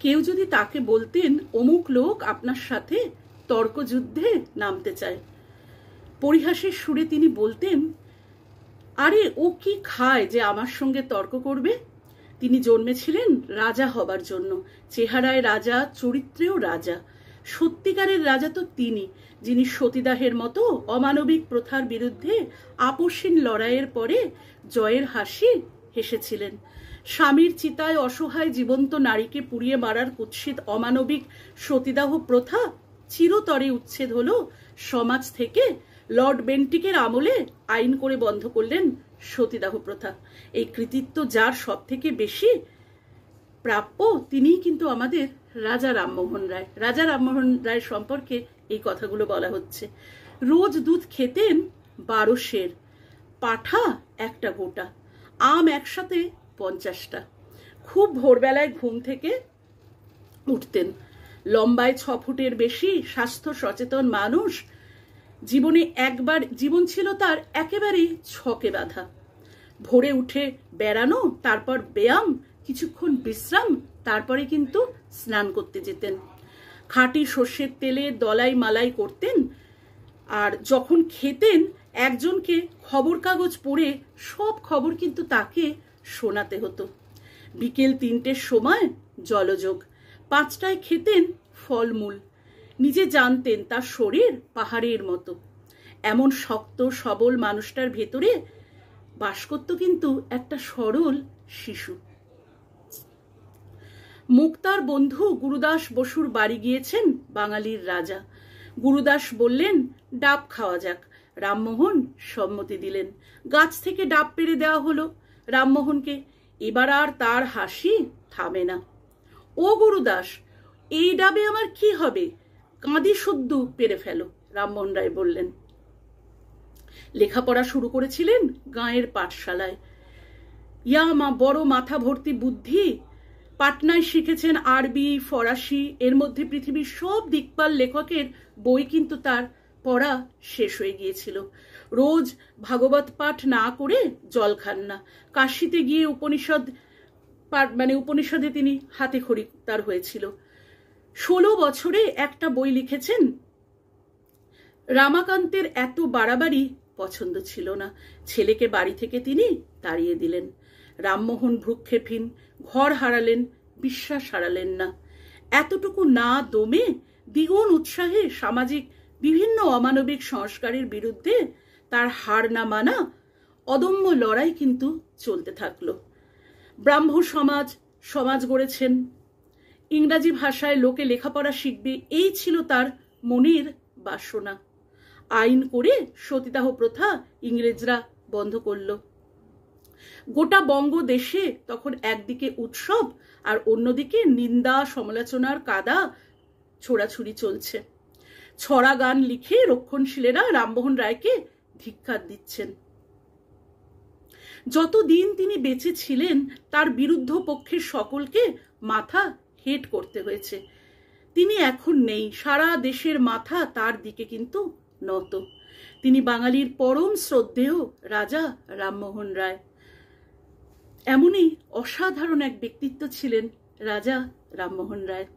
কেউ যদি তাকে বলতেন অমুক লোক আপনার সাথে তর্কযুদ্ধে নামতে চায়, পরিহাসের সুরে তিনি বলতেন, আরে ও কি খায় যে আমার সঙ্গে তর্ক করবে? তিনি জন্মেছিলেন রাজা হবার জন্য, চেহারায় রাজা, চরিত্রেও রাজা। সত্যিকারের রাজা তো তিনি, যিনি সতীদাহের মতো অমানবিক প্রথার বিরুদ্ধে আপসহীন লড়াইয়ের পরে জয়ের হাসি হেসেছিলেন। স্বামীর চিতায় অসহায় জীবন্ত নারীকে পুড়িয়ে মারার কুৎসিত অমানবিক সতীদাহ প্রথা চিরতরে উচ্ছেদ হলো সমাজ থেকে। লর্ড বেন্টিকের আমলে আইন করে বন্ধ করলেন সতীদাহ প্রথা। এই কৃতিত্ব যার সব থেকে বেশি প্রাপ্য, তিনিই কিন্তু আমাদের রাজা রামমোহন রায়। রাজা রামমোহন রায় সম্পর্কে এই কথাগুলো বলা হচ্ছে। রোজ দুধ খেতেন 12 সের, পাঠা একটা গোটা, আম একসাথে 50টা। খুব ভোরবেলায় ঘুম থেকে উঠতেন। লম্বায় 6 ফুটের বেশি, স্বাস্থ্য সচেতন মানুষ। জীবন ছিল তার একেবারেই ছকে বাঁধা। ভোরে উঠে বেড়ানো, তারপর ব্যায়াম, কিছুক্ষণ বিশ্রাম, তারপরে কিন্তু স্নান করতে যেতেন। খাঁটি সর্ষের তেলে দলাই মালাই করতেন। আর যখন খেতেন, একজনকে খবর কাগজ পড়ে সব খবর কিন্তু তাকে শোনাতে হতো। বিকেল 3টের সময় জলযোগ, 5টায় খেতেন ফলমূল। নিজে জানতেন তার শরীর পাহাড়ের মতো। এমন শক্ত সবল মানুষটার ভেতরে বাস করত কিন্তু একটা সরল শিশু। মুক্তার বন্ধু গুরুদাস বসুর বাড়ি গিয়েছেন বাঙালির রাজা। গুরুদাস বললেন, ডাব খাওয়া যাক। রামমোহন সম্মতি দিলেন। গাছ থেকে ডাব পেড়ে দেওয়া হলো রামমোহনকে। এবার আর তার হাসি থামে না। ও গুরুদাস, এই ডাবে আমার কি হবে? কাঁদি শুদ্ধ পেরে ফেলো, রামমোহন রায় বললেন। লেখাপড়া শুরু করেছিলেন গাঁয়ের পাঠশালায়। বড় মাথা ভর্তি বুদ্ধি। পাটনায় শিখেছেন আরবি, ফরাসি, এর মধ্যে পৃথিবীর সব দিকপাল লেখকের বই কিন্তু তার পড়া শেষ হয়ে গিয়েছিল। রোজ ভাগবত পাঠ না করে জল খান না। কাশিতে গিয়ে উপনিষদে তিনি হাতে খড়ি তার হয়েছিল। 16 বছরে একটা বই লিখেছেন। রামাকান্তের এত বাড়াবাড়ি পছন্দ ছিল না। ছেলেকে বাড়ি থেকে তিনি তাড়িয়ে দিলেন। রামমোহন ভ্রুক্ষেপহীন, ঘর হারালেন, বিশ্বাস হারালেন না। এতটুকু না দমে দ্বিগুণ উৎসাহে সামাজিক বিভিন্ন অমানবিক সংস্কারের বিরুদ্ধে তার হার না মানা অদম্য লড়াই কিন্তু চলতে থাকলো। ব্রাহ্ম সমাজ গড়েছেন। ইংরাজি ভাষায় লোকে লেখাপড়া শিখবে, এই ছিল তার মনের বাসনা। আইন করে সতীদাহ প্রথা ইংরেজরা বন্ধ করল। গোটা বঙ্গদেশে তখন একদিকে উৎসব আর অন্যদিকে নিন্দা সমালোচনার কাদা ছোড়াছুড়ি চলছে। ছড়া গান লিখে রক্ষণশীলেরা রামমোহন রায়কে ধিক্কার দিচ্ছেন। যতদিন তিনি বেঁচে ছিলেন তার বিরুদ্ধ পক্ষের সকলকে মাথা হেট করতে হয়েছে। তিনি এখন নেই, সারা দেশের মাথা তার দিকে কিন্তু নত। তিনি বাঙালির পরম শ্রদ্ধেয় রাজা রামমোহন রায়। এমনই অসাধারণ এক ব্যক্তিত্ব ছিলেন রাজা রামমোহন রায়।